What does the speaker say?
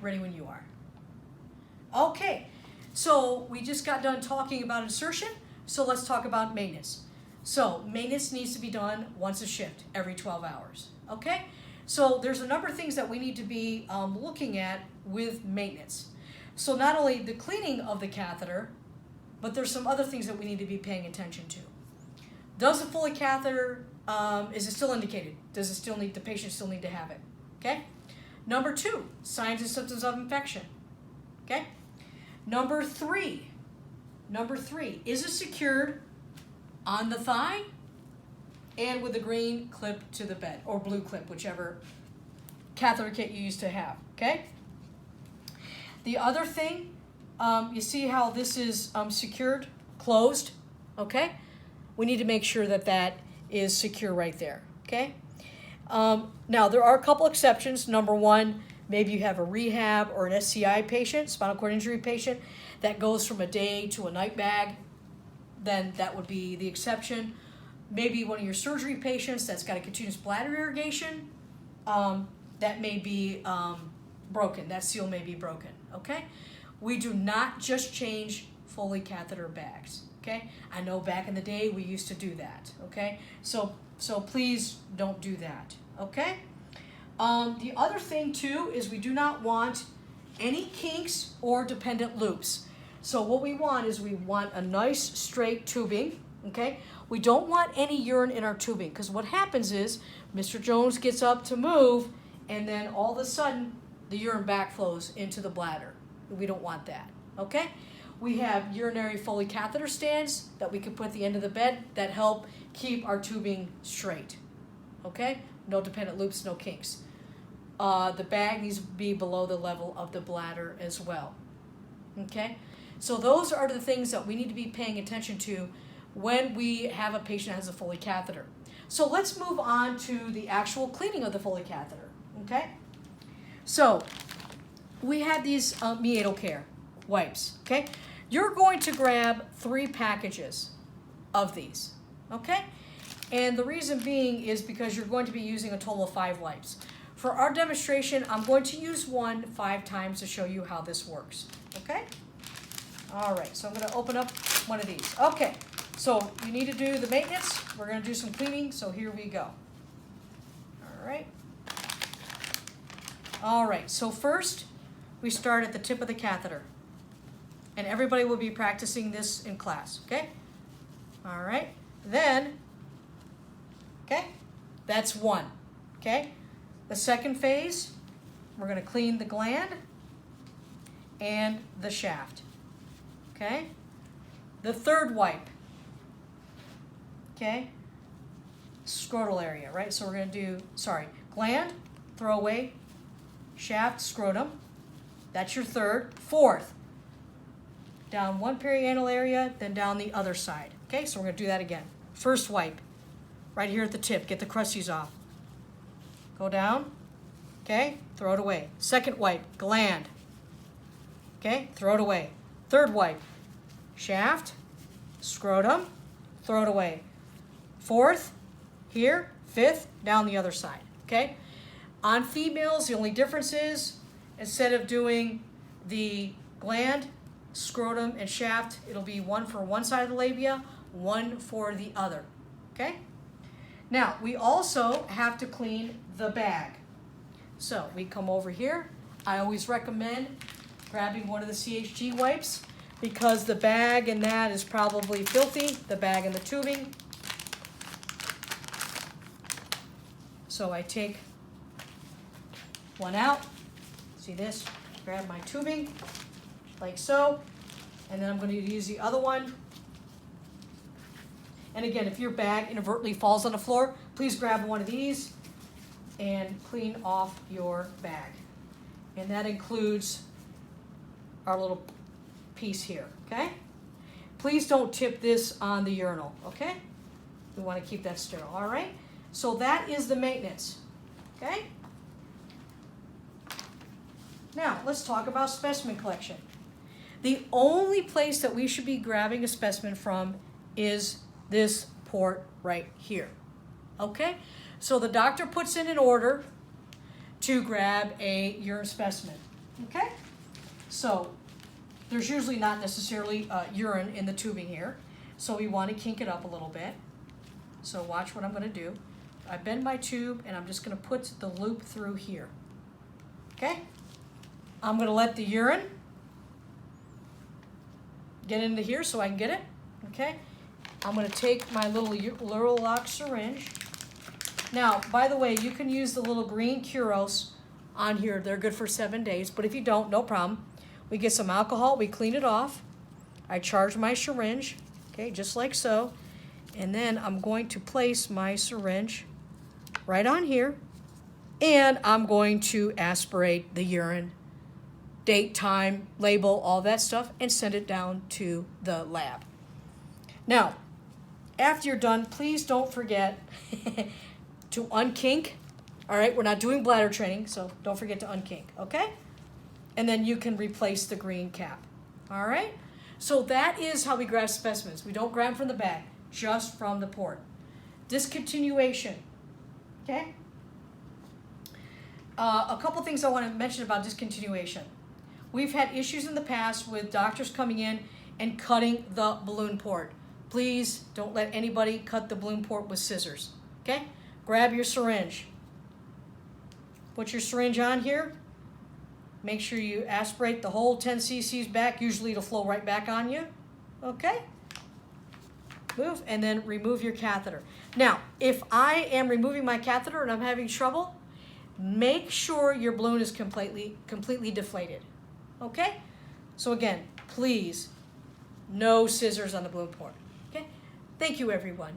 Ready when you are. Okay, so we just got done talking about insertion, so let's talk about maintenance. So maintenance needs to be done once a shift, every 12 hours, okay? So there's a number of things that we need to be looking at with maintenance. So not only the cleaning of the catheter, but there's some other things that we need to be paying attention to. Does the Foley catheter, is it still indicated? Does it still need, the patient still need to have it, okay? Number 2, signs and symptoms of infection, okay? Number three, is it secured on the thigh and with a green clip to the bed, or blue clip, whichever catheter kit you used to have, okay? The other thing, you see how this is secured, closed, okay? We need to make sure that that is secure right there, okay? Now, there are a couple exceptions. Number 1, maybe you have a rehab or an SCI patient, spinal cord injury patient, that goes from a day to a night bag, then that would be the exception. Maybe one of your surgery patients that's got a continuous bladder irrigation, that may be broken, that seal may be broken, okay? We do not just change Foley catheter bags, okay? I know back in the day we used to do that, okay? So please don't do that, okay? The other thing too is we do not want any kinks or dependent loops. So what we want is we want a nice straight tubing, okay? We don't want any urine in our tubing, because what happens is Mr. Jones gets up to move and then all of a sudden the urine backflows into the bladder. We don't want that, okay? We have urinary Foley catheter stands that we can put at the end of the bed that help keep our tubing straight, okay? No dependent loops, no kinks. The bag needs to be below the level of the bladder as well, okay? So those are the things that we need to be paying attention to when we have a patient that has a Foley catheter. So let's move on to the actual cleaning of the Foley catheter, okay? So we have these meatal care wipes, okay? You're going to grab 3 packages of these, okay? And the reason being is because you're going to be using a total of 5 wipes. For our demonstration, I'm going to use one 5 times to show you how this works, okay? All right, so I'm going to open up one of these. Okay, so you need to do the maintenance. We're going to do some cleaning, so here we go. All right. All right, so first we start at the tip of the catheter. And everybody will be practicing this in class, okay? All right, then, okay, that's 1, okay? The second phase, we're going to clean the gland and the shaft. Okay? The third wipe, okay? Scrotal area, right? So we're going to do, gland, throw away, shaft, scrotum. That's your third. Fourth, down one perianal area, then down the other side. Okay, so we're going to do that again. First wipe, right here at the tip. Get the crusties off. Go down, okay? Throw it away. Second wipe, gland. Okay, throw it away. Third wipe, shaft, scrotum, throw it away. Fourth, here. Fifth, down the other side, okay? On females, the only difference is instead of doing the gland, scrotum, and shaft, it'll be one for one side of the labia, one for the other, okay? Now, we also have to clean the bag. So we come over here. I always recommend grabbing one of the CHG wipes because the bag and that is probably filthy, the bag and the tubing. So I take one out, see this, grab my tubing, like so, and then I'm going to use the other one. And again, if your bag inadvertently falls on the floor, please grab one of these and clean off your bag. And that includes our little piece here, okay? Please don't tip this on the urinal, okay? We want to keep that sterile, all right? So that is the maintenance, okay? Now, let's talk about specimen collection. The only place that we should be grabbing a specimen from is this port right here, okay? So the doctor puts in an order to grab a urine specimen. Okay? So there's usually not necessarily urine in the tubing here, so we want to kink it up a little bit. So watch what I'm going to do. I bend my tube and I'm just going to put the loop through here. Okay? I'm going to let the urine get into here so I can get it. Okay? I'm going to take my little lock syringe. Now, by the way, you can use the little green Curos on here. They're good for 7 days, but if you don't, no problem. We get some alcohol, we clean it off. I charge my syringe, okay, just like so. And then I'm going to place my syringe right on here, and I'm going to aspirate the urine, date, time, label, all that stuff, and send it down to the lab. Now, after you're done, please don't forget to unkink. All right, we're not doing bladder training, so don't forget to unkink, okay? And then you can replace the green cap. All right? So that is how we grab specimens. We don't grab from the bag, just from the port. Discontinuation. Okay? A couple things I want to mention about discontinuation. We've had issues in the past with doctors coming in and cutting the balloon port. Please don't let anybody cut the balloon port with scissors. Okay? Grab your syringe. Put your syringe on here. Make sure you aspirate the whole 10 cc's back. Usually it'll flow right back on you. Okay? Move, and then remove your catheter. Now, if I am removing my catheter and I'm having trouble, make sure your balloon is completely deflated. Okay? So again, please, no scissors on the balloon port. Okay? Thank you, everyone.